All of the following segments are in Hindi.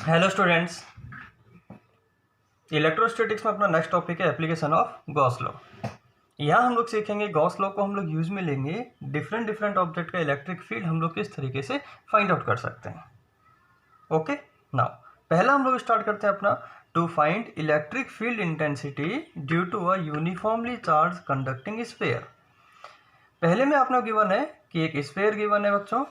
हेलो स्टूडेंट्स, इलेक्ट्रोस्टैटिक्स में अपना नेक्स्ट टॉपिक है एप्लीकेशन ऑफ गॉस लॉ। यहाँ हम लोग सीखेंगे गॉस लॉ को हम लोग यूज में लेंगे डिफरेंट ऑब्जेक्ट का इलेक्ट्रिक फील्ड हम लोग किस तरीके से फाइंड आउट कर सकते हैं। ओके, नाउ पहला हम लोग स्टार्ट करते हैं अपना to find electric field intensity due to a uniformly charged conducting sphere. पहले में आपने गिवन है कि एक स्फीयर गिवन है बच्चों,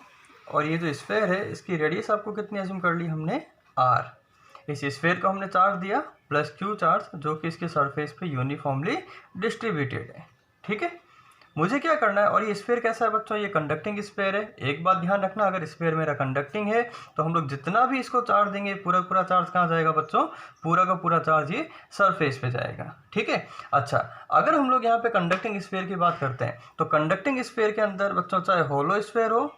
और ये जो स्फीयर है इसकी रेडियस आपको कितनी अज्यूम कर ली हमने r। इस स्फीयर को हमने चार्ज दिया प्लस q चार्ज, जो कि इसके सरफेस पे यूनिफॉर्मली डिस्ट्रीब्यूटेड है। ठीक है, मुझे क्या करना है, और ये स्फीयर कैसा है बच्चों, ये कंडक्टिंग स्फीयर है। एक बात ध्यान रखना, अगर स्फीयर मेरा कंडक्टिंग है तो हम लोग जितना भी इसको चार्ज देंगे पूरा चार्ज कहाँ जाएगा बच्चों, पूरा का पूरा चार्ज ये सरफेस पे जाएगा। ठीक है, अच्छा अगर हम लोग यहाँ पे कंडक्टिंग स्फीयर की बात करते हैं तो कंडक्टिंग स्फीयर के अंदर बच्चों चाहे होलो स्फीयर हो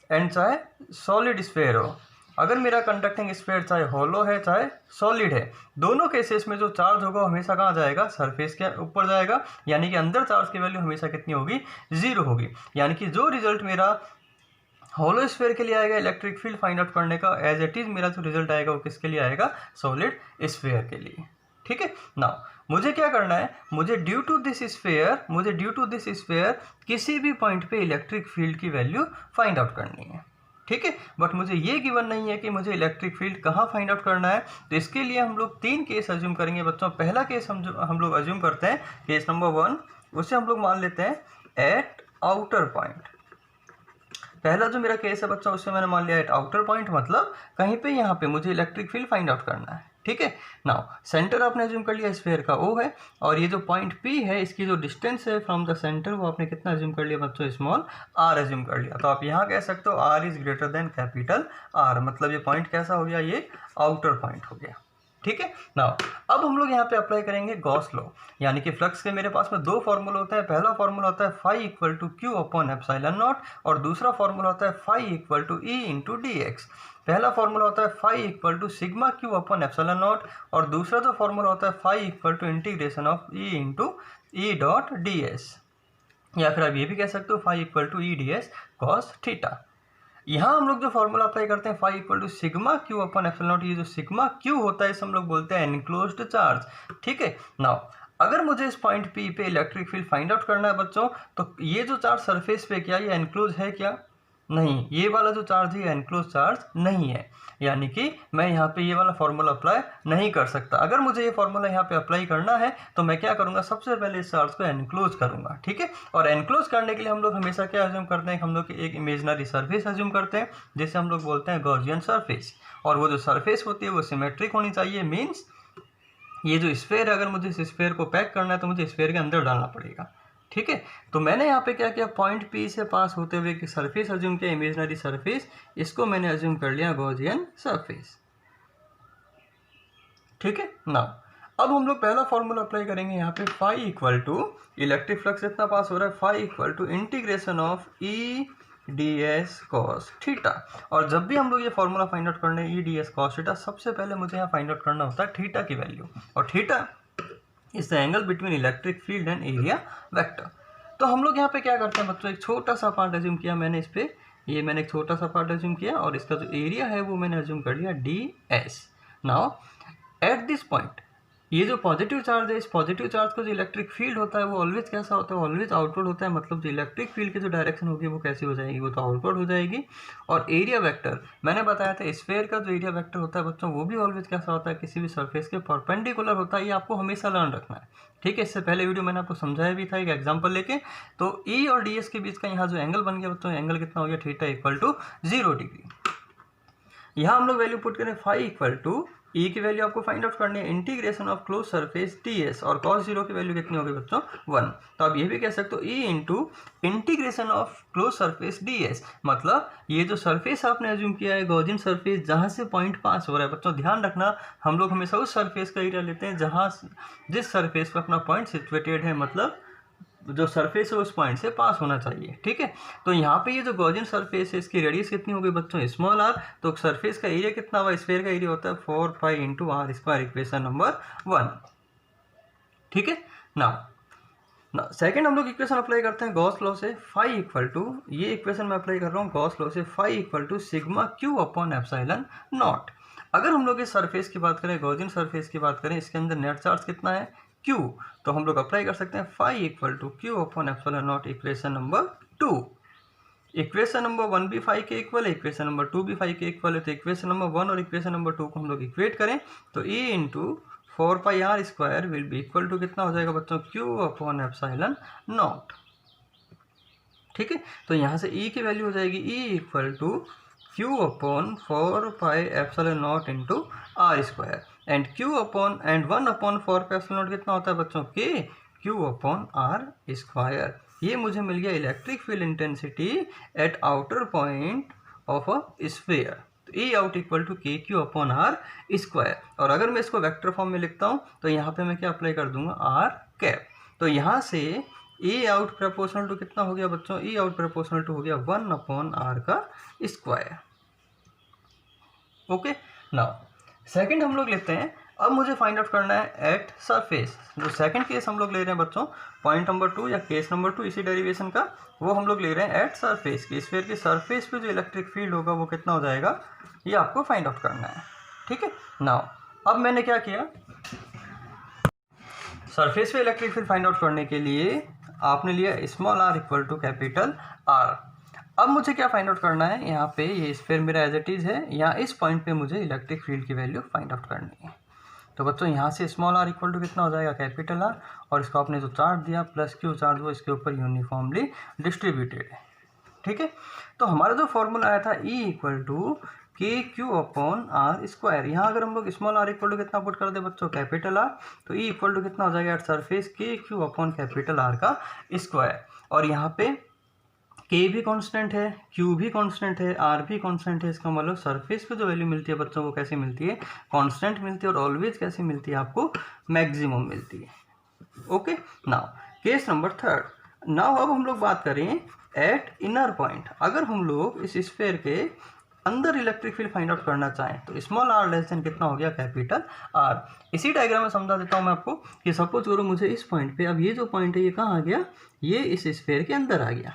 एंड चाहे सॉलिड स्फीयर हो, अगर मेरा कंडक्टिंग स्फीयर चाहे होलो है चाहे सॉलिड है, दोनों केसेस में जो चार्ज होगा हमेशा कहाँ जाएगा, सरफेस के ऊपर जाएगा। यानी कि अंदर चार्ज की वैल्यू हमेशा कितनी होगी, जीरो होगी। यानी कि जो रिजल्ट मेरा होलो स्फीयर के लिए आएगा इलेक्ट्रिक फील्ड फाइंड आउट करने का, एज इट इज मेरा जो रिजल्ट आएगा वो किसके लिए आएगा, सॉलिड स्फीयर के लिए। ठीक है, नाउ मुझे क्या करना है, मुझे ड्यू टू दिस स्फीयर किसी भी पॉइंट पे इलेक्ट्रिक फील्ड की वैल्यू फाइंड आउट करनी है। ठीक है, बट मुझे ये गिवन नहीं है कि मुझे इलेक्ट्रिक फील्ड कहाँ फाइंड आउट करना है। तो इसके लिए हम लोग 3 केस अज्यूम करेंगे बच्चों। पहला केस हम लोग अज्यूम करते हैं, केस नंबर 1, उसे हम लोग मान लेते हैं एट आउटर पॉइंट। पहला जो मेरा केस है बच्चों उसे मैंने मान लिया एट आउटर पॉइंट, मतलब कहीं पे यहाँ पे मुझे इलेक्ट्रिक फील्ड फाइंड आउट करना है। ठीक है, नाउ सेंटर आपने अज्यूम कर लिया स्फीयर का O है, और ये जो पॉइंट P है इसकी जो डिस्टेंस है फ्रॉम द सेंटर वो आपने कितना अज्यूम कर लिया बच्चों, स्मॉल r अज्यूम कर लिया। तो आप यहाँ कह सकते हो r is greater than capital R, मतलब ये पॉइंट कैसा हो गया, ये आउटर पॉइंट हो गया। ठीक है, नाउ अब हम लोग यहाँ पे अप्लाई करेंगे गॉस लॉ। यानी कि फ्लक्स के मेरे पास में 2 फॉर्मूला होता है। पहला फॉर्मूला होता है phi equal to Q upon epsilon naught, और दूसरा फॉर्मूला होता है phi equal to E into d x. पहला फॉर्मूला होता है phi equal to sigma Q upon epsilon naught, और दूसरा जो फॉर्मूला होता है phi equal to integration of E into E dot d s, या फिर आप ये भी कह सकते हो phi equal to E d s cos theta. यहाँ हम लोग जो फॉर्मूला अप्लाई करते हैं phi equal to sigma Q upon epsilon naught, ये जो सिग्मा क्यू होता है इसे हम लोग बोलते हैं एनक्लोज्ड चार्ज। ठीक है, नाउ अगर मुझे इस पॉइंट पी पे इलेक्ट्रिक फील्ड फाइंड आउट करना है बच्चों, तो ये जो चार्ज सरफेस पे क्या ये एनक्लोज है क्या, नहीं, ये वाला जो चार्ज है एनक्लोज चार्ज नहीं है। यानी कि मैं यहाँ पे ये वाला फॉर्मूला अप्लाई नहीं कर सकता। अगर मुझे ये फॉर्मूला यहाँ पे अप्लाई करना है तो मैं क्या करूँगा, सबसे पहले इस चार्ज को एनक्लोज करूँगा। ठीक है, और एनक्लोज करने के लिए हम लोग हमेशा क्या अज्यूम करते हैं, हम लोग एक इमेजनरी सरफेस अज्यूम करते हैं जिसे हम लोग बोलते हैं गॉसियन सरफेस। और वो जो सरफेस होती है वो सिमेट्रिक होनी चाहिए। मीन्स ये जो स्फीयर है, अगर मुझे इस स्फीयर को पैक करना है तो मुझे स्फीयर के अंदर डालना पड़ेगा। ठीक है, तो मैंने यहाँ पे क्या किया, पॉइंट P से पास होते हुए कि सरफेस अज्यूम किया, इमेजनरी सरफेस, इसको मैंने अज्यूम कर लिया गॉसियन सरफेस। ठीक है, नाउ अब हम लोग पहला फॉर्मूला अप्लाई करेंगे यहाँ पे, phi equal to electric flux इतना पास हो रहा है, phi equal to integration of E d s cos theta. और जब भी हम लोग ये फॉर्मूला फाइंड आउट करने ई डी एस कॉस थीटा, सबसे पहले मुझे यहाँ फाइंड आउट करना होता है थीटा की वैल्यू, और theta is the angle between electric field and area vector. तो हम लोग यहाँ पे क्या करते हैं बच्चों, एक छोटा सा पार्ट अज्यूम किया मैंने इस पे, ये मैंने एक छोटा सा पार्ट अज्यूम किया, और इसका जो एरिया है वो मैंने अज्यूम कर लिया D S. Now at this point ये जो पॉजिटिव चार्ज है, इस पॉजिटिव चार्ज का जो इलेक्ट्रिक फील्ड होता है वो ऑलवेज कैसा होता है, ऑलवेज आउटवर्ड होता है। मतलब जो इलेक्ट्रिक फील्ड की जो डायरेक्शन होगी वो कैसी हो जाएगी, वो तो आउटवर्ड हो जाएगी। और एरिया वेक्टर मैंने बताया था, स्फीयर का जो एरिया वेक्टर होता है बच्चों वो भी ऑलवेज कैसा होता है, किसी भी सरफेस के परपेंडिकुलर होता है। ये आपको हमेशा लर्न रखना है। ठीक है, इससे पहले वीडियो मैंने आपको समझाया भी था एक एग्जाम्पल लेके। तो ई और डी एस के बीच का यहाँ जो एंगल बन गया बच्चों, एंगल कितना हो गया, थीटा इक्वल टू 0 डिग्री। यहाँ हम लोग वैल्यू पुट करें फाई इक्वल टू ई की वैल्यू आपको फाइंड आउट करनी है integration of close surface D S, और कॉस 0 की वैल्यू कितनी होगी बच्चों, 1। तो आप ये भी कह सकते हो E into integration of close surface D S, मतलब ये जो सरफेस आपने अज्यूम किया है गॉसियन सरफेस, जहाँ से पॉइंट पास हो रहा है बच्चों, ध्यान रखना हम लोग हमेशा उस सरफेस का एरिया लेते हैं जहाँ जिस सरफेस पर अपना पॉइंट सिचुएटेड है, मतलब जो सरफेस है उस पॉइंट से पास होना चाहिए। ठीक है, तो यहाँ पे ये जो गॉसियन सरफेस है इसकी रेडियस कितनी होगी बच्चों, स्मॉल आर। तो सरफेस का एरिया कितना हुआ, स्फीयर का एरिया होता है 4 pi into R square, equation number 1। ठीक है, ना सेकंड हम लोग इक्वेशन अप्लाई करते हैं गॉस लॉ से, फाई इक्वल टू, ये इक्वेशन मैं अप्लाई कर रहा हूँ गॉस लॉ से, phi equal to sigma Q upon epsilon naught. अगर हम लोग इस सरफेस की बात करें, गॉसियन सरफेस की बात करें, इसके अंदर नेट चार्ज कितना है, क्यू, तो हम लोग अप्लाई कर सकते हैं phi equal to Q upon epsilon naught, equation number 2। Equation number 1 भी फाई के इक्वल है, इक्वेशन नंबर 2 भी फाई के इक्वल है, तो इक्वेशन नंबर 1 और इक्वेशन नंबर 2 को हम लोग इक्वेट करें तो A into 4 pi r square will be equal to कितना हो जाएगा बच्चों, क्यू अपॉन एप्सिलॉन नॉट। ठीक है, तो यहाँ से ई की वैल्यू हो जाएगी E equal to Q upon 4 pi epsilon naught into R square, and Q upon and 1 upon 4 pi epsilon naught कितना होता है बच्चों, के क्यू अपॉन आर स्क्वायर। ये मुझे मिल गया electric field intensity at outer point of a sphere, तो ए आउट इक्वल टू के क्यू अपॉन आर स्क्वायर। और अगर मैं इसको वेक्टर फॉर्म में लिखता हूँ तो यहाँ पे मैं क्या अप्लाई कर दूंगा, आर कैप। तो यहाँ से ए आउट प्रोपोर्शनल टू कितना हो गया बच्चों, ए आउट प्रोपोर्शनल टू हो गया 1 अपॉन आर का स्क्वायर। ओके, नाउ सेकंड हम लोग लेते हैं, अब मुझे फाइंड आउट करना है एट सरफेस। जो सेकंड केस हम लोग ले रहे हैं बच्चों, पॉइंट नंबर 2 या केस नंबर 2 इसी डेरिवेशन का, वो हम लोग ले रहे हैं एट सरफेस की। स्फीयर की सरफेस पे जो इलेक्ट्रिक फील्ड होगा वो कितना हो जाएगा, ये आपको फाइंड आउट करना है। ठीक है, नाउ अब मैंने क्या किया, सरफेस पे इलेक्ट्रिक फील्ड फाइंड आउट करने के लिए आपने लिया small R equal to capital R. अब मुझे क्या फाइंड आउट करना है, यहाँ पे ये स्फीयर मेरा एज इट इज़ है, यहाँ इस पॉइंट पे मुझे इलेक्ट्रिक फील्ड की वैल्यू फाइंड आउट करनी है। तो बच्चों यहाँ से स्मॉल आर इक्वल टू कितना हो जाएगा, कैपिटल आर, और इसको आपने जो चार्ज दिया प्लस क्यू चार्ज वो इसके ऊपर यूनिफॉर्मली डिस्ट्रीब्यूटेड है। ठीक है, तो हमारा जो फॉर्मूला आया था ई इक्वल टू के क्यू अपॉन आर स्क्वायर, यहाँ अगर हम लोग स्मॉल आर इक्वल टू कितना पुट कर दे बच्चों, कैपिटल आर, तो ई इक्वल टू कितना हो जाएगा एट सरफेस के क्यू अपॉन कैपिटल आर का स्क्वायर। और यहाँ पे के भी कांस्टेंट है, क्यू भी कांस्टेंट है, आर भी कांस्टेंट है, इसका मतलब सरफेस पे जो वैल्यू मिलती है बच्चों को कैसे मिलती है, कांस्टेंट मिलती है, और ऑलवेज कैसे मिलती है आपको, मैक्सिमम मिलती है। Okay, now case number 3। Now अब हम लोग बात करें एट इनर पॉइंट। अगर हम लोग इस स्फीयर के अंदर इलेक्ट्रिक फील्ड फाइंड आउट करना चाहें तो स्मॉल आर लेस देन कितना हो गया, कैपिटल आर। इसी डायग्राम में समझा देता हूं मैं आपको कि सपोज करो मुझे इस पॉइंट पे, अब ये जो पॉइंट है ये कहाँ आ गया, ये इस स्फीयर के अंदर आ गया।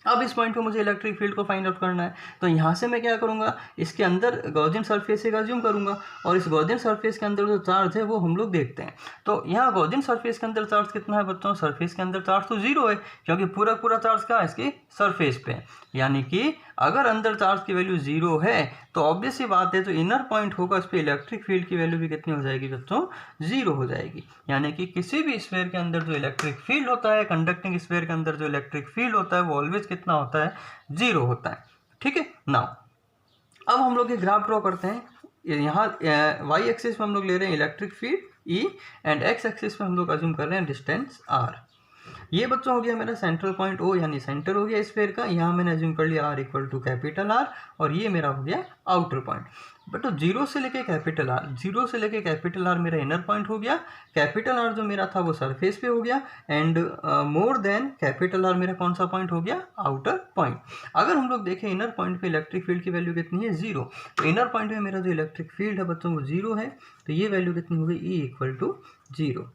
अब इस पॉइंट पे मुझे इलेक्ट्रिक फील्ड को फाइंड आउट करना है, तो यहाँ से मैं क्या करूँगा, इसके अंदर गॉसियन सरफेस एक अज्यूम करूँगा, और इस गॉसियन सरफेस के अंदर जो चार्ज है वो हम लोग देखते हैं। तो यहाँ गॉसियन सरफेस के अंदर चार्ज कितना है बच्चों, सरफेस के अंदर चार्ज तो 0 है, क्योंकि पूरा पूरा चार्ज क्या है इसकी सरफेस पे। यानी कि अगर अंदर चार्ज की वैल्यू 0 है तो ऑब्वियस ही बात है, जो इनर पॉइंट होगा उस पर इलेक्ट्रिक फील्ड की वैल्यू भी कितनी हो जाएगी बच्चों, 0 हो जाएगी। यानी कि किसी भी स्फीयर के अंदर जो इलेक्ट्रिक फील्ड होता है, कंडक्टिंग स्फीयर के अंदर जो इलेक्ट्रिक फील्ड होता है वो ऑलवेज कितना होता है, 0 होता है। ठीक है, नाउ अब हम लोग ये ग्राफ ड्रॉ करते हैं। यहाँ वाई एक्सिस में हम लोग ले रहे हैं electric field E, and x axis में हम लोग अज्यूम कर रहे हैं डिस्टेंस आर। ये बच्चों हो गया मेरा सेंट्रल पॉइंट ओ, यानी सेंटर हो गया स्फीयर का। यहाँ मैंने अज्यूम कर लिया R equal to capital R, और ये मेरा हो गया आउटर पॉइंट। बट तो 0 से लेके कैपिटल आर, 0 से लेके कैपिटल आर मेरा इनर पॉइंट हो गया, कैपिटल आर जो मेरा था वो सरफेस पे हो गया, and more than capital R मेरा कौन सा पॉइंट हो गया, आउटर पॉइंट। अगर हम लोग देखें इनर पॉइंट पे इलेक्ट्रिक फील्ड की वैल्यू कितनी है, 0, तो इनर पॉइंट पे मेरा जो इलेक्ट्रिक फील्ड है बच्चों वो 0 है, तो ये वैल्यू कितनी हो गई, ई इक्वल टू 0।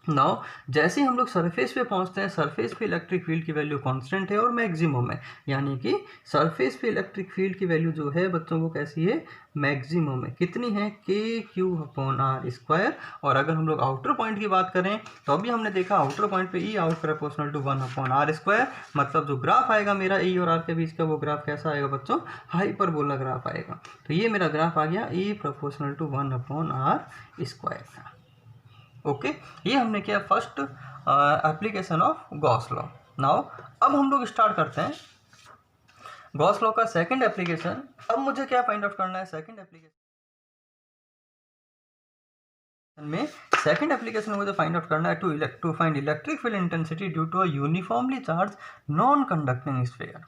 नाउ जैसे ही हम लोग सरफेस पे पहुंचते हैं, सरफेस पे इलेक्ट्रिक फील्ड की वैल्यू कांस्टेंट है और मैक्सिमम है, यानी कि सरफेस पे इलेक्ट्रिक फील्ड की वैल्यू जो है बच्चों को कैसी है, मैक्सिमम है। कितनी है, के क्यू अपॉन आर स्क्वायर। और अगर हम लोग आउटर पॉइंट की बात करें तो अभी हमने देखा आउटर पॉइंट पे E out proportional to 1 upon r square, मतलब जो ग्राफ आएगा मेरा ई और आर के बीच का वो ग्राफ कैसा आएगा बच्चों, हाइपरबोला ग्राफ आएगा। तो ये मेरा ग्राफ आ गया E proportional to 1 upon r square का। ओके, ये हमने किया first application of Gauss law. Now अब हम लोग स्टार्ट करते हैं गॉस लॉ का सेकंड एप्लीकेशन। अब मुझे क्या फाइंड आउट करना है, सेकंड एप्लीकेशन में, सेकंड एप्लीकेशन में मुझे फाइंड आउट करना है to find electric field intensity due to a uniformly charge non conducting sphere.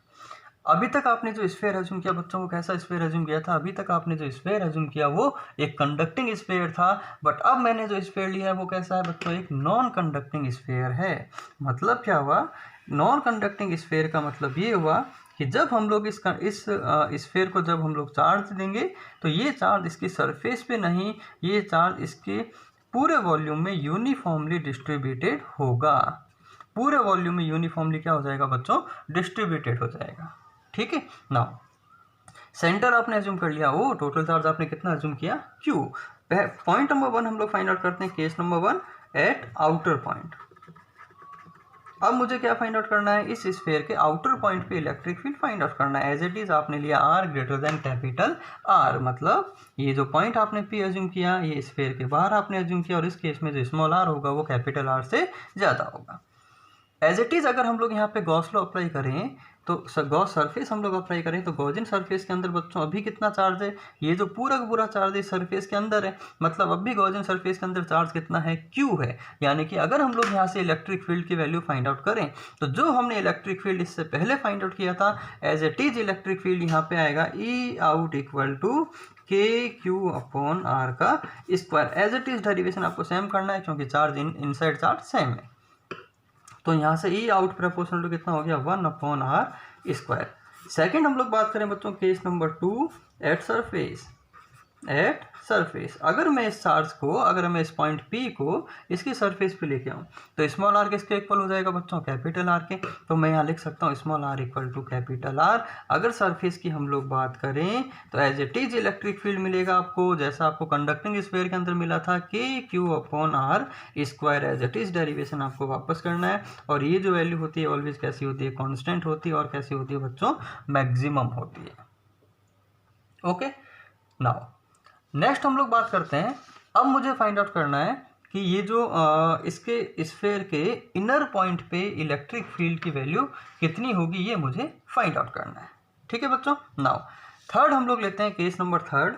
अभी तक आपने जो स्फीयर अज्यूम किया बच्चों को, कैसा स्फीयर अज्यूम किया था, अभी तक आपने जो स्फीयर अज्यूम किया वो एक कंडक्टिंग स्फीयर था, बट अब मैंने जो स्फीयर लिया है वो कैसा है बच्चों, एक नॉन कंडक्टिंग स्फीयर है। मतलब क्या हुआ, नॉन कंडक्टिंग स्फीयर का मतलब ये हुआ कि जब हम लोग इस स्फीयर को जब हम लोग चार्ज देंगे तो ये चार्ज इसकी सरफेस पे नहीं, ये चार्ज इसके पूरे वॉल्यूम में यूनिफॉर्मली डिस्ट्रीब्यूटेड होगा। पूरे वॉल्यूम में यूनिफॉर्मली क्या हो जाएगा बच्चों, डिस्ट्रीब्यूटेड हो जाएगा। ठीक है। नाउ सेंटर आपने एज्यूम कर लिया, वो टोटल चार्ज आपने कितना एज्यूम किया, Q। पॉइंट नंबर 1 हम लोग फाइंड आउट करते हैं, case number 1 eight outer point. अब मुझे क्या फाइंड आउट करना है, इस स्फीयर के आउटर पॉइंट पे इलेक्ट्रिक फील्ड फाइंड आउट करना है। एज इट इज आपने लिया R greater than capital R, मतलब ये जो पॉइंट आपने P एज्यूम किया ये स्फीयर के बाहर आपने एज्यूम किया, और इस केस में जो स्मॉल r होगा वो कैपिटल R से ज़्यादा होगा। एज इट इज़ अगर हम लोग यहाँ पे गॉस लॉ अप्लाई करें तो गॉस सरफेस हम लोग अप्लाई करें तो गॉसियन सरफेस के अंदर बच्चों अभी कितना चार्ज है, ये जो पूरा का पूरा चार्ज इस सरफेस के अंदर है, मतलब अभी गॉसियन सरफेस के अंदर चार्ज कितना है, Q है। यानी कि अगर हम लोग यहाँ से इलेक्ट्रिक फील्ड की वैल्यू फाइंड आउट करें तो जो हमने इलेक्ट्रिक फील्ड इससे पहले फाइंड आउट किया था, as it is electric field यहाँ पे आएगा E out equal to KQ upon R का square. As it is derivation आपको सेम करना है क्योंकि चार्ज इनसाइड चार्ज सेम है। तो यहाँ से E आउट प्रोपोर्शनल टू कितना हो गया, 1 अपॉन R स्क्वायर। सेकेंड हम लोग बात करें बच्चों केस नंबर 2 एट सरफेस। अगर मैं इस चार्ज को, अगर मैं इस पॉइंट P को इसकी सरफेस पे लेके आऊँ तो स्मॉल r किसके इक्वल हो जाएगा बच्चों, कैपिटल R के। तो मैं यहाँ लिख सकता हूँ स्मॉल r equal to capital R। अगर सरफेस की हम लोग बात करें तो as it is electric field मिलेगा आपको, जैसा आपको कंडक्टिंग स्फीयर के अंदर मिला था, KQ upon R square. As it is derivation आपको वापस करना है, और ये जो वैल्यू होती है ऑलवेज कैसी होती है, कॉन्स्टेंट होती है, और कैसी होती है बच्चों, मैक्सिमम होती है। ओके। नाउ नेक्स्ट हम लोग बात करते हैं, अब मुझे फाइंड आउट करना है कि ये जो इसके स्फीयर के इनर पॉइंट पे इलेक्ट्रिक फील्ड की वैल्यू कितनी होगी, ये मुझे फाइंड आउट करना है। ठीक है बच्चों। नाउ थर्ड हम लोग लेते हैं case number third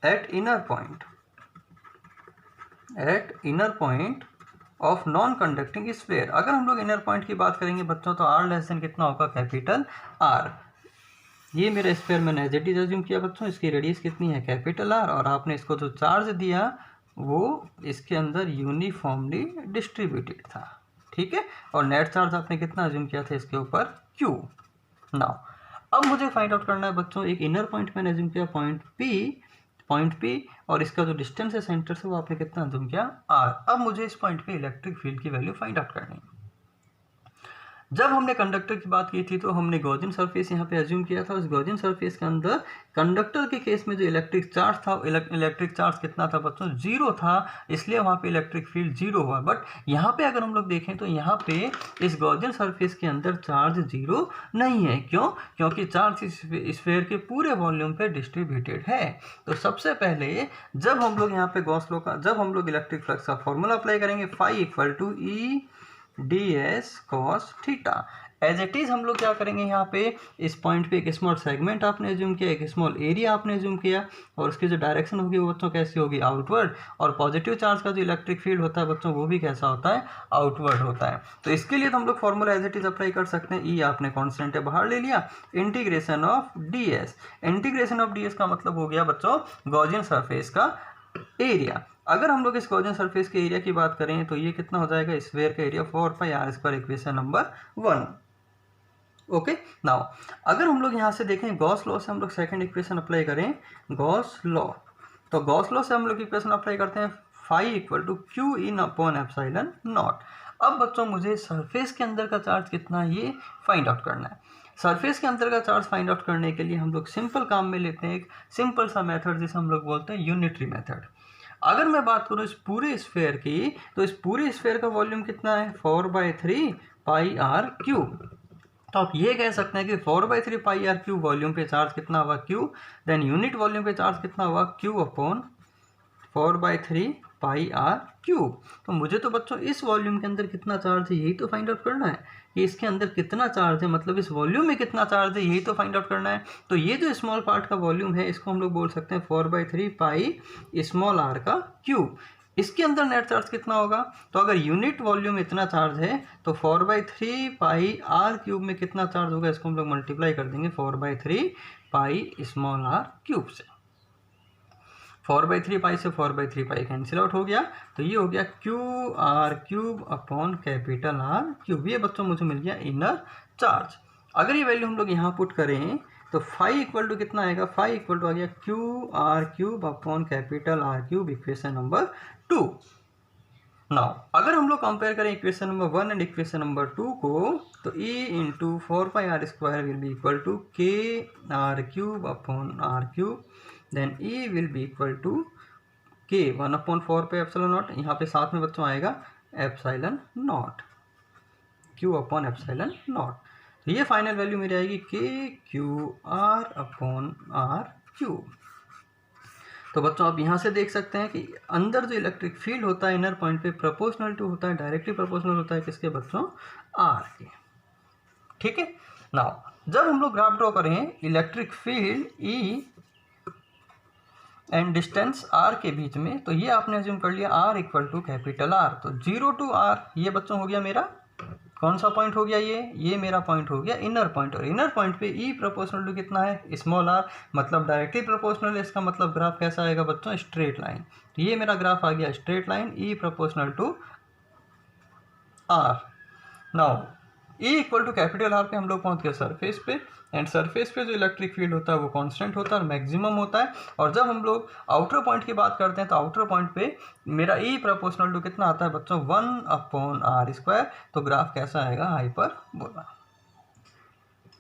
eight inner point of non conducting sphere. अगर हम लोग इनर पॉइंट की बात करेंगे बच्चों तो R लेस देन कितना होगा, कैपिटल R। ये मेरा स्फीयर मैंने एज इट इज एज्यूम किया बच्चों, इसकी रेडियस कितनी है, कैपिटल R, और आपने इसको जो चार्ज दिया वो इसके अंदर यूनिफॉर्मली डिस्ट्रीब्यूटेड था। ठीक है। और नेट चार्ज आपने कितना एज्यूम किया था इसके ऊपर, Q। नाउ अब मुझे फाइंड आउट करना है बच्चों, एक इनर पॉइंट मैंने एज्यूम किया पॉइंट P, और इसका जो डिस्टेंस है सेंटर से वो आपने कितना एज्यूम किया, R। अब मुझे इस पॉइंट पे इलेक्ट्रिक फील्ड की वैल्यू फाइंड आउट करनी है। जब हमने कंडक्टर की बात की थी तो हमने गॉसियन सरफेस यहाँ पे एज्यूम किया था। उस गॉसियन सरफेस के अंदर कंडक्टर के केस में जो इलेक्ट्रिक चार्ज था, इलेक्ट्रिक चार्ज कितना था बच्चों, 0 था, इसलिए वहाँ पे इलेक्ट्रिक फील्ड 0 हुआ। बट यहाँ पे अगर हम लोग देखें तो यहाँ पे इस गॉसियन सरफेस के अंदर चार्ज 0 नहीं है। क्यों? क्योंकि चार्ज इस स्फीयर के पूरे वॉल्यूम पे डिस्ट्रीब्यूटेड है। तो सबसे पहले जब हम लोग यहाँ पे गॉस लॉ का, जब हम लोग इलेक्ट्रिक फ्लक्स का फॉर्मूला अप्लाई करेंगे, phi equal to E ds cos theta. As it is हम लोग क्या करेंगे, यहाँ पे इस पॉइंट पे एक स्मॉल सेगमेंट आपने एज्यूम किया, एक स्मॉल एरिया आपने एज्यूम किया, और उसकी जो डायरेक्शन होगी वो बच्चों कैसी होगी, आउटवर्ड। और पॉजिटिव चार्ज का जो इलेक्ट्रिक फील्ड होता है बच्चों वो भी कैसा होता है, आउटवर्ड होता है। तो इसके लिए तो हम लोग formula as it is apply कर सकते हैं। E आपने कॉन्स्टेंट है बाहर ले लिया, इंटीग्रेशन ऑफ ds का मतलब हो गया बच्चों गॉसियन सरफेस का एरिया। अगर हम लोग इस गॉसियन सरफेस के एरिया की बात करें तो ये कितना हो जाएगा, स्फीयर का area 4πr², equation number 1। Okay. Now अगर हम लोग यहाँ से देखें गॉस लॉ से हम लोग सेकंड इक्वेशन अप्लाई करें, गॉस लॉ, तो गॉस लॉ से हम लोग इक्वेशन अप्लाई करते हैं, phi equal to Q in upon epsilon naught. अब बच्चों मुझे सरफेस के अंदर का चार्ज कितना है ये फाइंड आउट करना है। सरफेस के अंदर का चार्ज फाइंड आउट करने के लिए हम लोग सिंपल काम में लेते हैं, एक सिंपल सा मेथड जिसे हम लोग बोलते हैं यूनिटरी मेथड। अगर मैं बात करूँ इस पूरे स्फीयर की, तो इस पूरे स्फीयर का वॉल्यूम कितना है, 4/3πr³। तो आप ये कह सकते हैं कि 4/3πr³ वॉल्यूम पे चार्ज कितना हुआ, Q। देन यूनिट वॉल्यूम पे चार्ज कितना हुआ, Q अपॉन 4/3πr³। तो मुझे तो बच्चों इस वॉल्यूम के अंदर कितना चार्ज है यही तो फाइंड आउट करना है, कि इसके अंदर कितना चार्ज है, मतलब इस वॉल्यूम में कितना चार्ज है यही तो फाइंड आउट करना है। तो ये जो स्मॉल पार्ट का वॉल्यूम है इसको हम लोग बोल सकते हैं 4/3πr³। इसके अंदर नेट चार्ज कितना होगा, तो अगर यूनिट वॉल्यूम इतना चार्ज है तो 4/3πr³ में कितना चार्ज होगा, इसको हम लोग मल्टीप्लाई कर देंगे 4/3πr³ से। 4/3π से 4/3π कैंसिल आउट हो गया, तो ये हो गया QR³ अपॉन कैपिटल R³। ये बच्चों मुझे मिल गया इनर चार्ज। अगर ये वैल्यू हम लोग यहाँ पुट करें तो फाई इक्वल टू कितना आएगा, फाई इक्वल टू आ गया QR³ upon capital R³ equation number 2। Now अगर हम लोग कंपेयर करें equation number 1 and equation number 2 को, तो E into 4πr² will be equal to KR³ upon R³, then E will be equal to K 1/4πε0, यहाँ पे साथ में बच्चों आएगा ε0 Q अपॉन ε0। तो ये फाइनल वैल्यू मेरी आएगी KQR अपॉन R³। तो बच्चों आप यहाँ से देख सकते हैं कि अंदर जो इलेक्ट्रिक फील्ड होता है इनर पॉइंट पे प्रोपोर्शनल टू होता है, डायरेक्टली प्रोपोर्शनल होता है किसके बच्चों, आर के। ठीक है। नाउ जब हम लोग ग्राफ ड्रॉ करें electric field E and distance R के बीच में, तो ये आपने अज्यूम कर लिया R equal to capital R. तो 0 टू आर ये बच्चों हो गया मेरा कौन सा पॉइंट हो गया, ये मेरा पॉइंट हो गया इनर पॉइंट। और इनर पॉइंट पे ई प्रोपोर्शनल टू कितना है, स्मॉल आर, मतलब डायरेक्टली प्रोपोर्शनल है। इसका मतलब ग्राफ कैसा आएगा बच्चों, स्ट्रेट लाइन। तो ये मेरा ग्राफ आ गया straight line, E proportional to R. Now E equal to capital R पे हम लोग पहुंच गए सरफेस पे, एंड सरफेस पे जो इलेक्ट्रिक फील्ड होता है वो कांस्टेंट होता है और मैक्सिमम होता है। और जब हम लोग आउटर पॉइंट की बात करते हैं तो आउटर पॉइंट पे मेरा ई प्रोपोर्शनल टू कितना आता है बच्चों, 1/r²। तो ग्राफ कैसा आएगा, हाइपरबोला।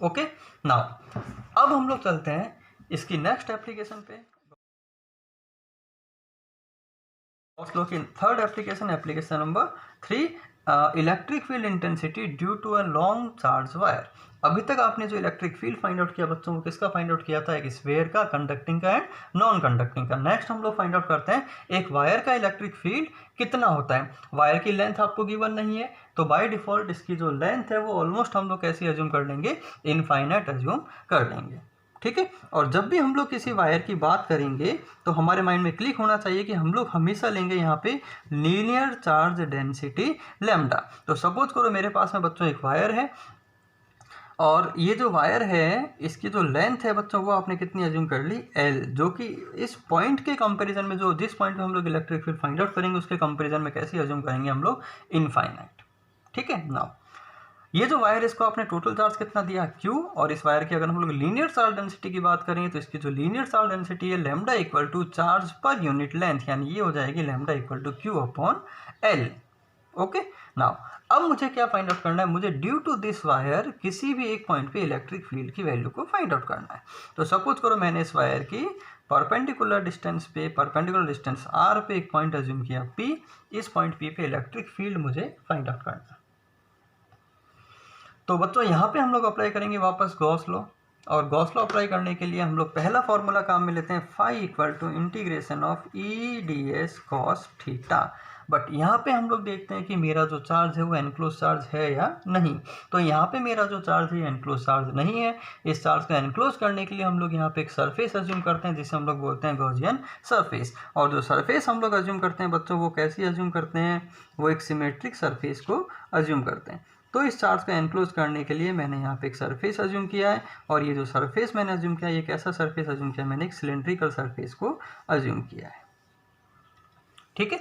ओके। नाउ अब हम लोग चलते हैं इसकी नेक्स्ट एप्लीकेशन पे। गॉस लॉ की third application number 3, electric field intensity due to a long charge wire. अभी तक आपने जो इलेक्ट्रिक फील्ड फाइंड आउट किया बच्चों को, किसका फाइंड आउट किया था, एक स्फीयर का, कंडक्टिंग का एंड नॉन कंडक्टिंग का। नेक्स्ट हम लोग फाइंड आउट करते हैं एक वायर का इलेक्ट्रिक फील्ड कितना होता है। वायर की लेंथ आपको गिवन नहीं है, तो बाय डिफॉल्ट इसकी जो लेंथ है वो ऑलमोस्ट हम लोग कैसे अज्यूम कर लेंगे, इनफाइनाइट अज्यूम कर लेंगे। ठीक है। और जब भी हम लोग किसी वायर की बात करेंगे तो हमारे माइंड में क्लिक होना चाहिए कि हम लोग हमेशा लेंगे यहाँ पे लीनियर चार्ज डेंसिटी लैम्डा। तो सपोज करो मेरे पास में बच्चों एक वायर है, और ये जो वायर है इसकी जो लेंथ है बच्चों वो आपने कितनी अज्यूम कर ली, L, जो कि इस पॉइंट के कंपैरिजन में, जो जिस पॉइंट पे हम लोग इलेक्ट्रिक फील्ड फाइंड आउट करेंगे उसके कंपैरिजन में कैसे अज्यूम करेंगे हम लोग, इनफाइनाइट। ठीक है। नाउ ये जो वायर इसको आपने टोटल चार्ज कितना दिया, Q, और इस वायर की अगर हम लोग लीनियर चार्ज डेंसिटी की बात करें तो इसकी जो लीनियर चार्ज डेंसिटी है lambda equal to charge per unit length, यानी ये हो जाएगी lambda equal to Q upon L। Okay. Now अब मुझे क्या फाइंड आउट करना है, मुझे ड्यू टू दिस वायर किसी भी एक पॉइंट पे इलेक्ट्रिक फील्ड की वैल्यू को फाइंड आउट करना है। तो सपोज करो मैंने इस वायर की परपेंडिकुलर डिस्टेंस R पे एक पॉइंट अज्यूम किया P, इस पॉइंट P पे इलेक्ट्रिक फील्ड मुझे फाइंड आउट करना है। तो बच्चों यहाँ पे हम लोग अप्लाई करेंगे वापस गॉस लॉ, और गॉस लॉ अप्लाई करने के लिए हम लोग पहला फॉर्मूला काम में लेते हैं, phi equal to integration of E d s cos theta. But यहाँ पे हम लोग देखते हैं कि मेरा जो चार्ज है वो एनक्लोज चार्ज है या नहीं। तो यहाँ पे मेरा जो चार्ज है एनक्लोज चार्ज नहीं है। इस चार्ज को एनक्लोज करने के लिए हम लोग यहाँ पे एक सरफेस अज्यूम करते हैं जिसे हम लोग बोलते हैं गॉसियन सरफेस। और जो सरफेस हम लोग अज्यूम करते हैं बच्चों वो कैसी अज्यूम करते हैं, वो एक सिमेट्रिक सरफेस को अज्यूम करते हैं। तो इस चार्ज को एनक्लोज करने के लिए मैंने यहाँ पे एक सरफेस अज्यूम किया है, और ये जो सरफेस मैंने अज्यूम किया ये कैसा सरफेस अज्यूम किया, मैंने एक सिलेंड्रिकल सरफेस को अज्यूम किया है। ठीक है।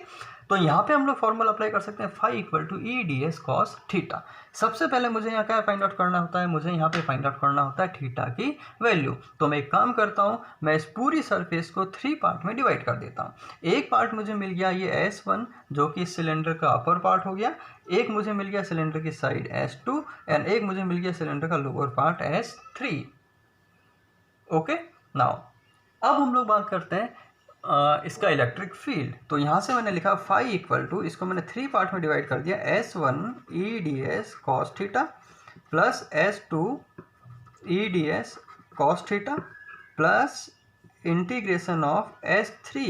तो यहाँ पे हम लोग फॉर्मूला अप्लाई कर सकते हैं, phi equal to E d s cos theta. सबसे पहले मुझे यहाँ क्या फाइंड आउट करना होता है, मुझे यहाँ पे फाइंड आउट करना होता है थीटा की वैल्यू। तो मैं एक काम करता हूँ, मैं इस पूरी सरफेस को 3 पार्ट में डिवाइड कर देता हूँ। एक पार्ट मुझे मिल गया ये S1 जो कि इस सिलेंडर का अपर पार्ट हो गया, एक मुझे मिल गया सिलेंडर की साइड S2, एंड एक मुझे मिल गया सिलेंडर का lower part S3। Okay. Now अब हम लोग बात करते हैं इसका इलेक्ट्रिक फील्ड। तो यहाँ से मैंने लिखा फाई इक्वल टू, इसको मैंने 3 पार्ट में डिवाइड कर दिया, S1 E d s cos theta plus S2 E d s cos theta plus integration of S3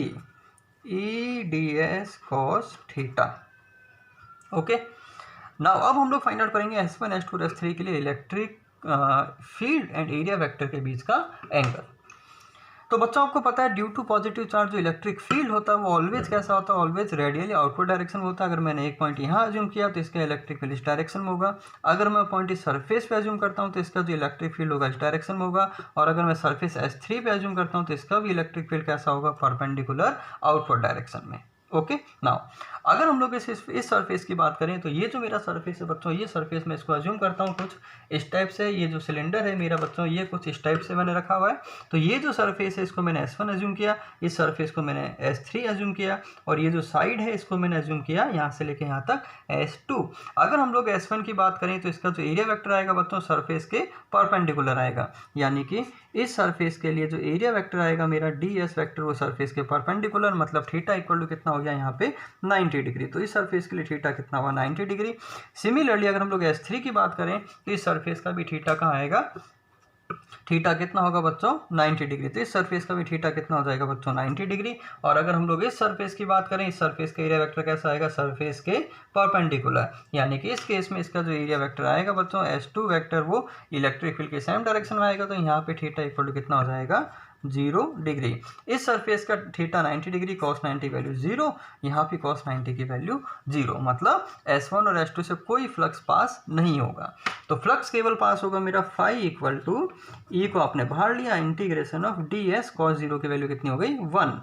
E d s cos theta. Okay. Now अब हम लोग फाइंड आउट करेंगे S1 S2 और S3 के लिए electric field and area vector के बीच का एंगल। तो बच्चों आपको पता है ड्यू टू पॉजिटिव चार्ज जो इलेक्ट्रिक फील्ड होता है वो ऑलवेज कैसा होता है, ऑलवेज रेडियली आउटवर्ड डायरेक्शन में होता है। अगर मैंने एक पॉइंट यहाँ अज्यूम किया तो इसका इलेक्ट्रिक फील्ड इस डायरेक्शन में होगा। अगर मैं पॉइंट इस सरफेस पे अज्यूम करता हूँ तो इसका जो इलेक्ट्रिक फील्ड होगा इस डायरेक्शन में होगा। और अगर मैं सरफेस S3 पे अज्यूम करता हूँ तो इसका भी इलेक्ट्रिक फील्ड कैसा होगा, परपेंडिकुलर आउटवर्ड डायरेक्शन में। ओके नाउ अगर हम लोग इस सरफेस की बात करें तो ये जो मेरा सरफेस है बच्चों, ये सरफेस मैं इसको अज्यूम करता हूँ कुछ इस टाइप से। ये जो सिलेंडर है मेरा बच्चों, ये कुछ इस टाइप से मैंने रखा हुआ है। तो ये जो सरफेस है इसको मैंने S1 अज्यूम किया, इस सरफेस को मैंने S3 अज्यूम किया, और ये जो साइड है इसको मैंने अज्यूम किया यहाँ से लेके यहाँ तक S2। अगर हम लोग S1 की बात करें तो इसका जो एरिया वेक्टर आएगा बच्चों सरफेस के परपेंडिकुलर आएगा, यानी कि इस सरफेस के लिए जो एरिया वेक्टर आएगा मेरा ds वेक्टर वो सरफेस के परपेंडिकुलर, मतलब थीटा इक्वल टू कितना हो गया यहाँ पे 90 डिग्री। तो इस सरफेस के लिए थीटा कितना हुआ 90 डिग्री। सिमिलरली अगर हम लोग S3 की बात करें तो इस सरफेस का भी थीटा कहाँ आएगा, थीटा कितना होगा बच्चों 90 डिग्री। तो इस सरफेस का भी थीटा कितना हो जाएगा बच्चों 90 डिग्री। और अगर हम लोग इस सरफेस की बात करें, इस सरफेस का एरिया वेक्टर कैसा आएगा सरफेस के परपेंडिकुलर, यानी कि इस केस में इसका जो एरिया वेक्टर आएगा बच्चों S2 वेक्टर वो इलेक्ट्रिक फील्ड के सेम डायरेक्शन में आएगा। तो यहाँ पे थीटा इक्वल टू कितना हो जाएगा 0 डिग्री। इस सरफेस का थीटा 90 डिग्री, cos 90 वैल्यू 0, यहाँ पे cos 90 की वैल्यू 0, मतलब S1 और S2 से कोई फ्लक्स पास नहीं होगा। तो फ्लक्स केवल पास होगा मेरा फाई इक्वल टू ई को आपने बाहर लिया, इंटीग्रेशन ऑफ ds cos 0 की वैल्यू कितनी हो गई 1।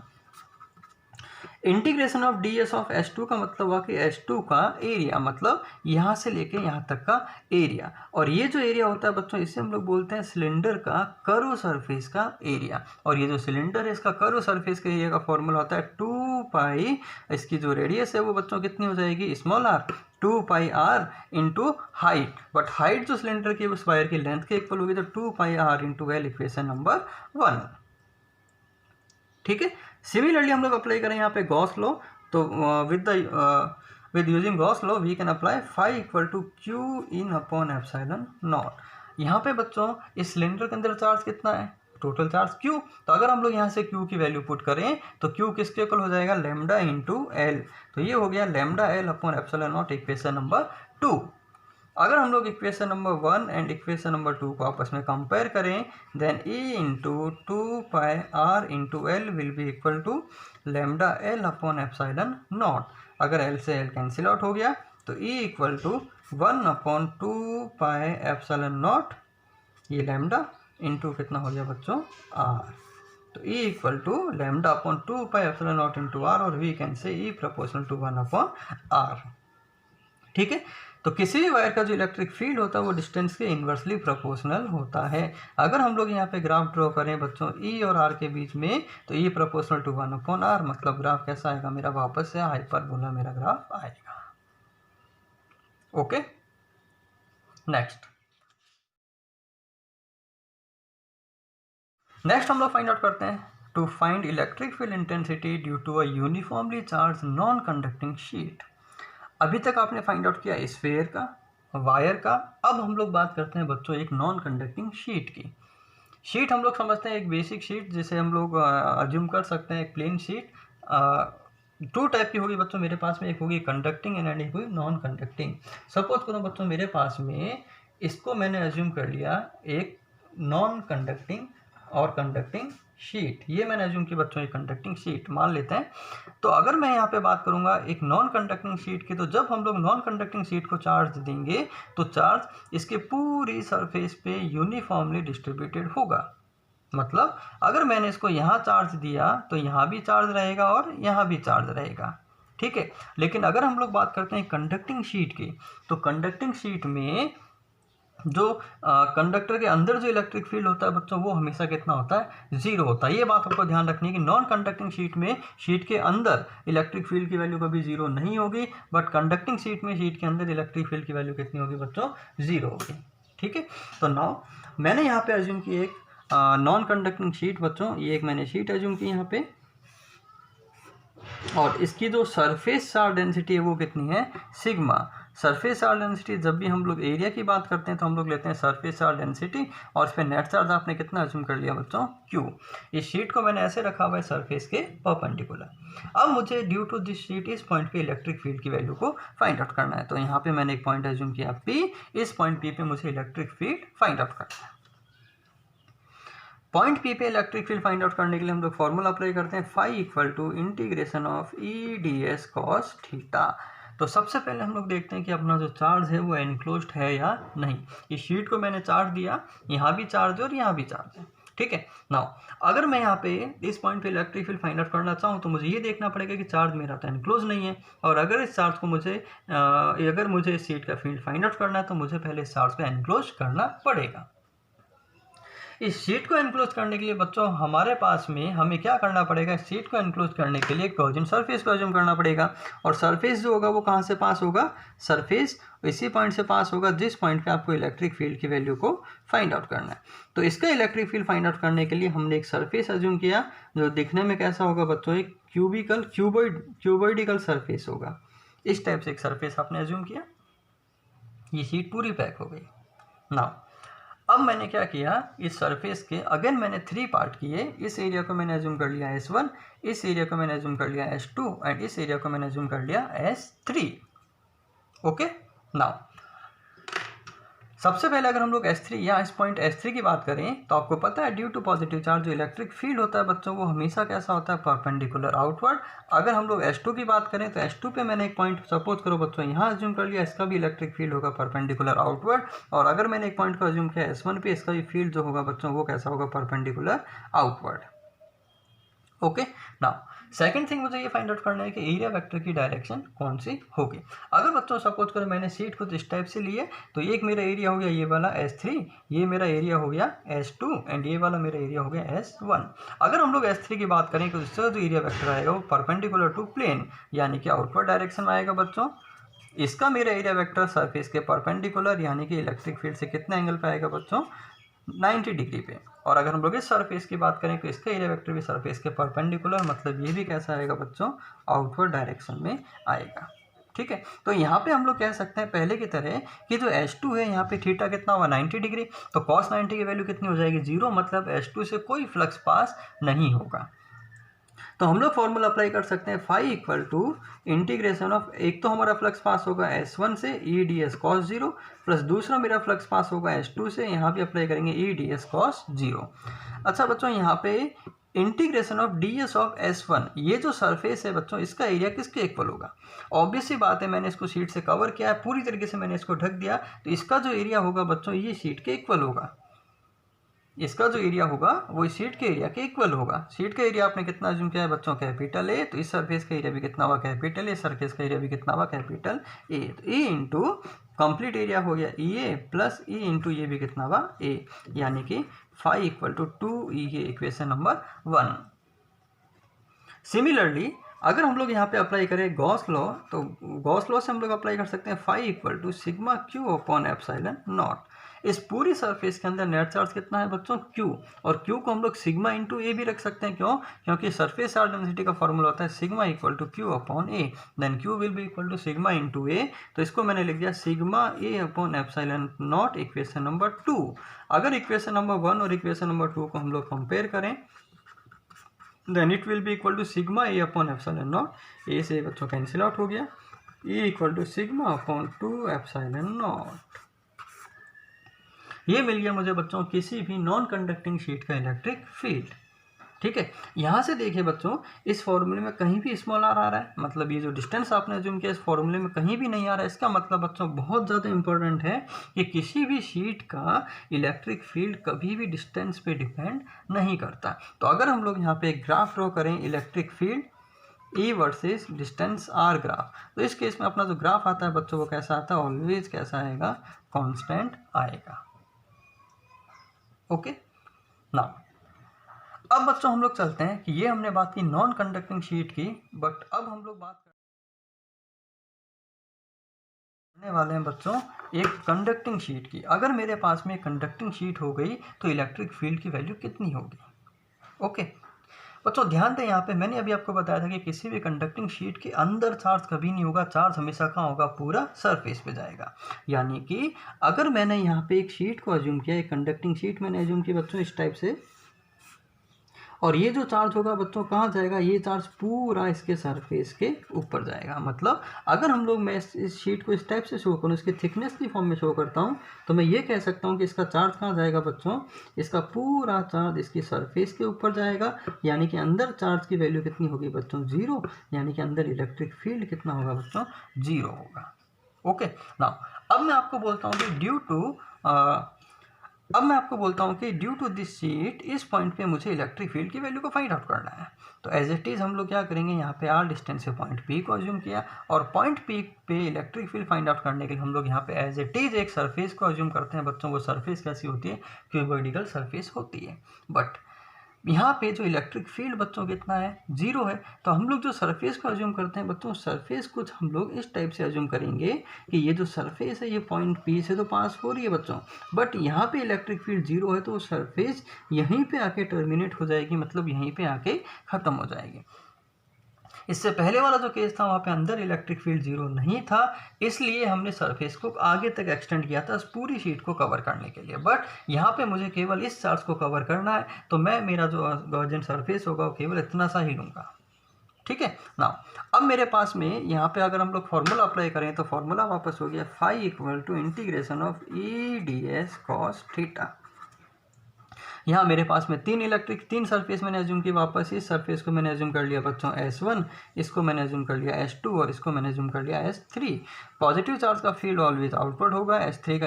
Integration of ds of S2 का मतलब हुआ कि S2 का एरिया, मतलब यहाँ से लेके यहाँ तक का एरिया, और ये जो एरिया होता है बच्चों इसे हम लोग बोलते हैं सिलेंडर का कर्व सरफेस का एरिया। और ये जो सिलेंडर है इसका कर्व सरफेस के एरिया का फॉर्मूला होता है 2 पाई, इसकी जो रेडियस है वो बच्चों कितनी हो जाएगी small r, 2 pi r into height, but height जो सिलेंडर की उस वायर की लेंथ के इक्वल होगी, तो 2 pi r into l equation number 1। ठीक है, सिमिलरली हम लोग अप्लाई करें यहाँ पे गॉस लॉ, तो with using Gauss law we can apply phi equal to Q in upon epsilon naught. यहाँ पे बच्चों इस सिलेंडर के अंदर चार्ज कितना है, टोटल चार्ज Q। तो अगर हम लोग यहाँ से Q की वैल्यू पुट करें तो Q किसके इक्वल हो जाएगा लैम्डा इंटू एल। तो ये हो गया lambda L upon epsilon naught equation number 2। अगर हम लोग equation number 1 and equation number 2 को आपस में कंपेयर करें, then E into 2 pi R into L will be equal to lambda L upon epsilon naught. अगर एल से एल कैंसिल आउट हो गया तो E equal to 1 upon 2 pi epsilon naught, ये लैम्डा इंटू कितना हो गया बच्चों R। तो E equal to lambda upon 2 pi epsilon naught into R, और we can say E proportional to 1 upon R। ठीक है, तो किसी भी वायर का जो इलेक्ट्रिक फील्ड होता है वो डिस्टेंस के इन्वर्सली प्रोपोर्शनल होता है। अगर हम लोग यहाँ पे ग्राफ ड्रॉ करें बच्चों E और R के बीच में, तो E proportional to 1 upon R, मतलब ग्राफ कैसा आएगा मेरा वापस से हाइपरबोला मेरा ग्राफ आएगा। ओके, नेक्स्ट हम लोग फाइंड आउट करते हैं to find electric field intensity due to a uniformly charge non conducting sheet. अभी तक आपने फाइंड आउट किया स्फीयर का, वायर का। अब हम लोग बात करते हैं बच्चों एक नॉन कंडक्टिंग शीट की। शीट हम लोग समझते हैं एक बेसिक शीट जिसे हम लोग अज्यूम कर सकते हैं एक प्लेन शीट। 2 टाइप की होगी बच्चों मेरे पास में, एक होगी कंडक्टिंग एंड एक होगी नॉन कंडक्टिंग। सपोज करो बच्चों मेरे पास में इसको मैंने अज्यूम कर लिया एक नॉन कंडक्टिंग और कंडक्टिंग शीट, ये मैंने अज्यूम की बच्चों एक कंडक्टिंग शीट मान लेते हैं। तो अगर मैं यहाँ पे बात करूँगा एक नॉन कंडक्टिंग शीट की, तो जब हम लोग नॉन कंडक्टिंग शीट को चार्ज देंगे तो चार्ज इसके पूरी सरफेस पे यूनिफॉर्मली डिस्ट्रीब्यूटेड होगा। मतलब अगर मैंने इसको यहाँ चार्ज दिया तो यहाँ भी चार्ज रहेगा और यहाँ भी चार्ज रहेगा। ठीक है, लेकिन अगर हम लोग बात करते हैं कंडक्टिंग शीट की, तो कंडक्टिंग शीट में जो कंडक्टर के अंदर जो इलेक्ट्रिक फील्ड होता है बच्चों वो हमेशा कितना होता है 0 होता है। ये बात आपको ध्यान रखनी है कि नॉन कंडक्टिंग शीट में शीट के अंदर इलेक्ट्रिक फील्ड की वैल्यू कभी 0 नहीं होगी, बट कंडक्टिंग शीट में शीट के अंदर इलेक्ट्रिक फील्ड की वैल्यू कितनी होगी बच्चों 0 होगी। ठीक है, तो नाउ मैंने यहाँ पे अज्यूम की एक नॉन कंडक्टिंग शीट बच्चों, ये एक मैंने शीट अज्यूम की यहाँ पे, और इसकी जो सरफेस चार्ज डेंसिटी है वो कितनी है सिग्मा। सरफेस चार्ज डेंसिटी जब भी हम लोग एरिया की बात करते हैं तो हम लोग लेते हैं सरफेस चार्ज डेंसिटी, और इस पर नेट चार्ज आपने कितना अज्यूम कर लिया बच्चों Q। इस शीट को मैंने ऐसे रखा हुआ है सरफेस के परपेंडिकुलर। अब मुझे ड्यू टू दिस शीट इस पॉइंट पे इलेक्ट्रिक फील्ड की वैल्यू को फाइंड आउट करना है। तो यहाँ पे मैंने एक पॉइंट अज्यूम किया P, इस पॉइंट P पे मुझे इलेक्ट्रिक फील्ड फाइंड आउट करना है। पॉइंट P पे इलेक्ट्रिक फील्ड फाइंड आउट करने के लिए हम लोग फॉर्मूला अप्लाई करते हैं phi equal to integration of E d s cos theta. तो सबसे पहले हम लोग देखते हैं कि अपना जो चार्ज है वो एनक्लोज्ड है या नहीं। इस शीट को मैंने चार्ज दिया, यहाँ भी चार्ज है और यहाँ भी चार्ज है। ठीक है। नाउ अगर मैं यहाँ पे इस पॉइंट पे इलेक्ट्रिक फील्ड फाइंड आउट करना चाहूँ तो मुझे ये देखना पड़ेगा कि चार्ज मेरा तो एनक्लोज नहीं है, और अगर इस चार्ज को अगर मुझे इस शीट का फील्ड फाइंड आउट करना है तो मुझे पहले इस चार्ज को एनक्लोज करना पड़ेगा। इस शीट को एनक्लोज करने के लिए बच्चों हमारे पास में हमें क्या करना पड़ेगा, इस शीट को एनक्लोज करने के लिए गॉसियन सरफेस को अज्यूम करना पड़ेगा, और सरफेस जो होगा वो कहाँ से पास होगा, सरफेस इसी पॉइंट से पास होगा जिस पॉइंट पे आपको इलेक्ट्रिक फील्ड की वैल्यू को फाइंड आउट करना है। तो इसका इलेक्ट्रिक फील्ड फाइंड आउट करने के लिए हमने एक सरफेस अज्यूम किया जो दिखने में कैसा होगा बच्चों, एक क्यूबॉइडिकल सरफेस होगा। इस टाइप से एक सरफेस आपने अज्यूम किया, ये शीट पूरी पैक हो गई। नाउ अब मैंने क्या किया, इस सरफेस के अगेन मैंने 3 पार्ट किए। इस एरिया को मैंने अज्यूम कर लिया S1, इस एरिया को मैंने अज्यूम कर लिया S2 एंड इस एरिया को मैंने अज्यूम कर लिया S3। ओके। नाउ सबसे पहले अगर हम लोग S3 या इस पॉइंट S3 की बात करें तो आपको पता है ड्यू टू पॉजिटिव चार्ज जो इलेक्ट्रिक फील्ड होता है बच्चों वो हमेशा कैसा होता है, परपेंडिकुलर आउटवर्ड। अगर हम लोग S2 की बात करें तो S2 पे मैंने एक पॉइंट सपोज करो बच्चों यहाँ अज्यूम कर लिया, इसका भी इलेक्ट्रिक फील्ड होगा परपेंडिकुलर आउटवर्ड। और अगर मैंने एक पॉइंट को अज्यूम किया S1 पे, इसका भी फील्ड जो होगा बच्चों वो कैसा होगा, perpendicular outward. Okay. Now second thing मुझे ये फाइंड आउट करना है कि एरिया वेक्टर की डायरेक्शन कौन सी होगी। अगर बच्चों सपोज करो मैंने शीट कुछ इस टाइप से लिए तो एक मेरा एरिया हो गया ये वाला S3, ये मेरा एरिया हो गया S2 एंड ये वाला मेरा एरिया हो गया S1। अगर हम लोग S3 की बात करें तो इसका जो एरिया वेक्टर आएगा वो परपेंडिकुलर टू प्लेन यानी कि आउटवर्ड डायरेक्शन में आएगा बच्चों। इसका मेरा एरिया वेक्टर सरफेस के परपेंडिकुलर यानी कि इलेक्ट्रिक फील्ड से कितने एंगल पे आएगा बच्चों, 90 डिग्री पे। और अगर हम लोग इस सरफेस की बात करें तो इसका एरिया वेक्टर भी सरफेस के परपेंडिकुलर, मतलब ये भी कैसा आएगा बच्चों, आउटवर्ड डायरेक्शन में आएगा। ठीक है। तो यहाँ पे हम लोग कह सकते हैं पहले की तरह कि जो S2 है यहाँ पे थीटा कितना हुआ, 90 डिग्री, तो cos 90 की वैल्यू कितनी हो जाएगी, 0, मतलब S2 से कोई फ्लक्स पास नहीं होगा। तो हम लोग फॉर्मूला अप्लाई कर सकते हैं phi equal to integration of, एक तो हमारा फ्लक्स पास होगा S1 से E d s cos 0 plus दूसरा मेरा फ्लक्स पास होगा S2 से, यहाँ भी अप्लाई करेंगे ई डी एस कॉस 0। अच्छा बच्चों यहाँ पे integration of D S of S1, ये जो सरफेस है बच्चों इसका एरिया किसके इक्वल होगा, ऑब्वियस सी बात है मैंने इसको शीट से कवर किया है, पूरी तरीके से मैंने इसको ढक दिया, तो इसका जो एरिया होगा बच्चों ये शीट के इक्वल होगा। इसका जो एरिया होगा वो इस शीट के एरिया के इक्वल होगा। शीट का एरिया आपने कितना अज्यूम किया है बच्चों, कैपिटल ए, तो इस सरफेस का एरिया भी कितना हुआ, कैपिटल ए, सरफेस का एरिया भी कितना हुआ, कैपिटल ए। तो ए इंटू कंप्लीट एरिया हो गया ई ए प्लस ई इंटू ये भी कितना हुआ ए, यानी कि फाई इक्वल टू 2E, ये इक्वेशन नंबर 1। सिमिलरली अगर हम लोग यहाँ पे अप्लाई करें गॉस लॉ, तो गॉस लॉ से हम लोग अप्लाई कर सकते हैं phi equal to sigma Q upon epsilon naught. इस पूरी सरफेस के अंदर नेट चार्ज कितना है बच्चों, Q, और Q को हम लोग सिग्मा इंटू ए भी रख सकते हैं। क्यों, क्योंकि सरफेस चार्ज डेंसिटी का फॉर्मूला होता है sigma equal to Q upon A, then Q will be equal to sigma into A, तो इसको मैंने लिख दिया sigma A upon epsilon naught, equation number 2। अगर इक्वेशन नंबर 1 और इक्वेशन नंबर 2 को हम लोग कंपेयर करें then it will be equal to sigma A upon epsilon naught, A से बच्चों कैंसिल आउट हो गया, A equal to sigma upon 2 epsilon naught. ये मिल गया मुझे बच्चों किसी भी नॉन कंडक्टिंग शीट का इलेक्ट्रिक फील्ड। ठीक है। यहाँ से देखिए बच्चों इस फॉर्मूले में कहीं भी स्मॉल आर आ रहा है, मतलब ये जो डिस्टेंस आपने अज्यूम किया इस फॉर्मूले में कहीं भी नहीं आ रहा है। इसका मतलब बच्चों बहुत ज़्यादा इंपॉर्टेंट है कि किसी भी शीट का इलेक्ट्रिक फील्ड कभी भी डिस्टेंस पे डिपेंड नहीं करता। तो अगर हम लोग यहाँ पे एक ग्राफ ड्रॉ करें electric field E versus distance R graph, तो इस केस में अपना जो ग्राफ आता है बच्चों वो कैसा आता है, ऑलवेज कैसा आएगा, कांस्टेंट आएगा। ओके। नाउ अब बच्चों हम लोग चलते हैं कि ये हमने बात की नॉन कंडक्टिंग शीट की, बट अब हम लोग बात करने वाले हैं बच्चों एक कंडक्टिंग शीट की। अगर मेरे पास में कंडक्टिंग शीट हो गई तो इलेक्ट्रिक फील्ड की वैल्यू कितनी होगी। ओके बच्चों ध्यान दें, यहाँ पे मैंने अभी आपको बताया था कि किसी भी कंडक्टिंग शीट के अंदर चार्ज कभी नहीं होगा, चार्ज हमेशा कहाँ होगा, पूरा सरफेस पे जाएगा। यानी कि अगर मैंने यहाँ पे एक शीट को अज्यूम किया, एक कंडक्टिंग शीट मैंने अज्यूम की बच्चों इस टाइप से, और ये जो चार्ज होगा बच्चों कहाँ जाएगा, ये चार्ज पूरा इसके सरफेस के ऊपर जाएगा। मतलब अगर हम लोग मैं इस शीट को इस टाइप से शो करूँ, इसके थिकनेस की फॉर्म में शो करता हूँ, तो मैं ये कह सकता हूँ कि इसका चार्ज कहाँ जाएगा बच्चों, इसका पूरा चार्ज इसकी सरफेस के ऊपर जाएगा। यानी कि अंदर चार्ज की वैल्यू कितनी होगी बच्चों, 0, यानी कि अंदर इलेक्ट्रिक फील्ड कितना होगा बच्चों, 0 होगा। ओके। नाउ अब मैं आपको बोलता हूँ कि ड्यू टू अब मैं आपको बोलता हूँ कि ड्यू टू दिस शीट इस पॉइंट पे मुझे इलेक्ट्रिक फील्ड की वैल्यू को फाइंड आउट करना है। तो एज इट इज़ हम लोग क्या करेंगे, यहाँ पे आर डिस्टेंस से पॉइंट पी को अज्यूम किया और पॉइंट पी पे इलेक्ट्रिक फील्ड फाइंड आउट करने के लिए हम लोग यहाँ पे एज इट इज़ एक सरफेस को अज्यूम करते हैं। बच्चों को सरफेस कैसी होती है, क्यूबॉइडिकल सरफेस होती है। बट यहाँ पे जो इलेक्ट्रिक फील्ड बच्चों कितना है, 0 है। तो हम लोग जो सरफेस को अज्यूम करते हैं बच्चों, सरफेस कुछ हम लोग इस टाइप से अज्यूम करेंगे कि ये जो सरफेस है ये पॉइंट पी से तो पास हो रही है बच्चों, बट यहाँ पे इलेक्ट्रिक फील्ड 0 है तो सरफेस यहीं पे आके टर्मिनेट हो जाएगी, मतलब यहीं पे आके ख़त्म हो जाएगी। इससे पहले वाला जो केस था वहाँ पे अंदर इलेक्ट्रिक फील्ड 0 नहीं था, इसलिए हमने सरफेस को आगे तक एक्सटेंड किया था इस पूरी शीट को कवर करने के लिए। बट यहाँ पे मुझे केवल इस चार्ज को कवर करना है, तो मैं मेरा जो गॉसियन सरफेस होगा वो केवल इतना सा ही लूँगा। ठीक है ना। अब मेरे पास में यहाँ पे अगर हम लोग फॉर्मूला अप्लाई करें तो फॉर्मूला वापस हो गया phi equal to integration of E d s cos theta. यहाँ मेरे पास में तीन सरफेस मैंने एज्यूम की। वापस इस सरफेस को मैंने एज्यूम कर लिया बच्चों S1, इसको मैंने एज्यूम कर लिया S2 और इसको मैंने एज्यूम कर लिया S3। पॉजिटिव चार्ज का फील्ड ऑलवेज आउटवर्ड होगा। S3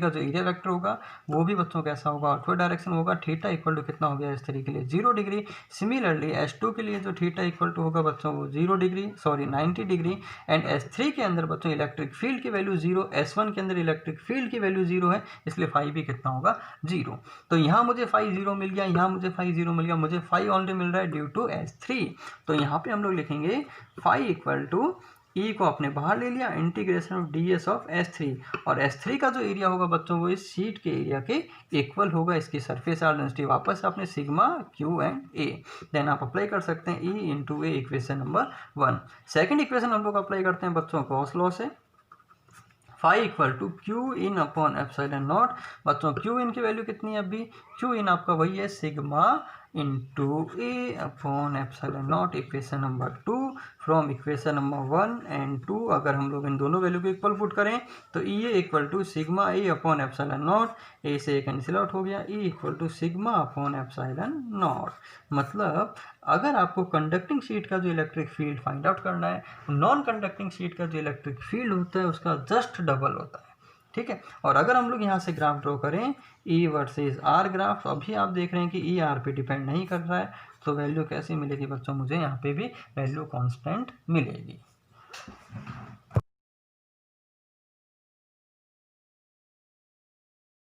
का जो एरिया वेक्टर होगा वो भी बच्चों कैसा होगा, आउटवर्ड डायरेक्शन होगा। थीटा इक्वल टू कितना हो गया S3 के लिए 0 डिग्री। सिमिलरली S2 के लिए जो थीटा इक्वल टू होगा बच्चों वो 90 डिग्री। एंड S3 के अंदर बच्चों इलेक्ट्रिक फील्ड की वैल्यू 0, S1 के अंदर इलेक्ट्रिक फील्ड की वैल्यू 0 है, इसलिए फाई भी कितना होगा 0। तो यहाँ मुझे फाई 0 मिल गया, यहाँ मुझे फाई 0 मिल गया, मुझे फाई ऑलरेडी मिल रहा है ड्यू टू S3। तो यहाँ पे हम लोग लिखेंगे फाई इक्वल टू ई को आपने बाहर ले लिया, integration of D S of S3, और S3 का जो एरिया होगा बच्चों वो इस शीट के एरिया के इक्वल होगा, इसकी सरफेस चार्ज डेंसिटी। वापस आपने sigma q and A, then आप अप्लाई कर सकते हैं E into A, equation number 1। Second equation हम लोग अप्लाई करते हैं बच्चों गॉस लॉ से। Phi equal to Q in upon epsilon naught. बच्चों क्यू इन की वैल्यू कितनी है, अभी क्यू इन आपका वही है sigma into A upon epsilon naught, equation number 2 from equation number 1 and 2। अगर हम लोग इन दोनों वैल्यू को इक्वल पुट करें तो E A equal to sigma A upon epsilon naught, A से ए कैंसिल आउट हो गया, E equal to sigma upon epsilon naught. मतलब अगर आपको कंडक्टिंग शीट का जो इलेक्ट्रिक फील्ड फाइंड आउट करना है, नॉन कंडक्टिंग शीट का जो इलेक्ट्रिक फील्ड होता है उसका जस्ट डबल होता है। ठीक है। और अगर हम लोग यहाँ से ग्राफ ड्रॉ करें ई वर्सेस आर ग्राफ, तो अभी आप देख रहे हैं कि ई आर पे डिपेंड नहीं कर रहा है, तो वैल्यू कैसी मिलेगी बच्चों, मुझे यहाँ पे भी वैल्यू कांस्टेंट मिलेगी।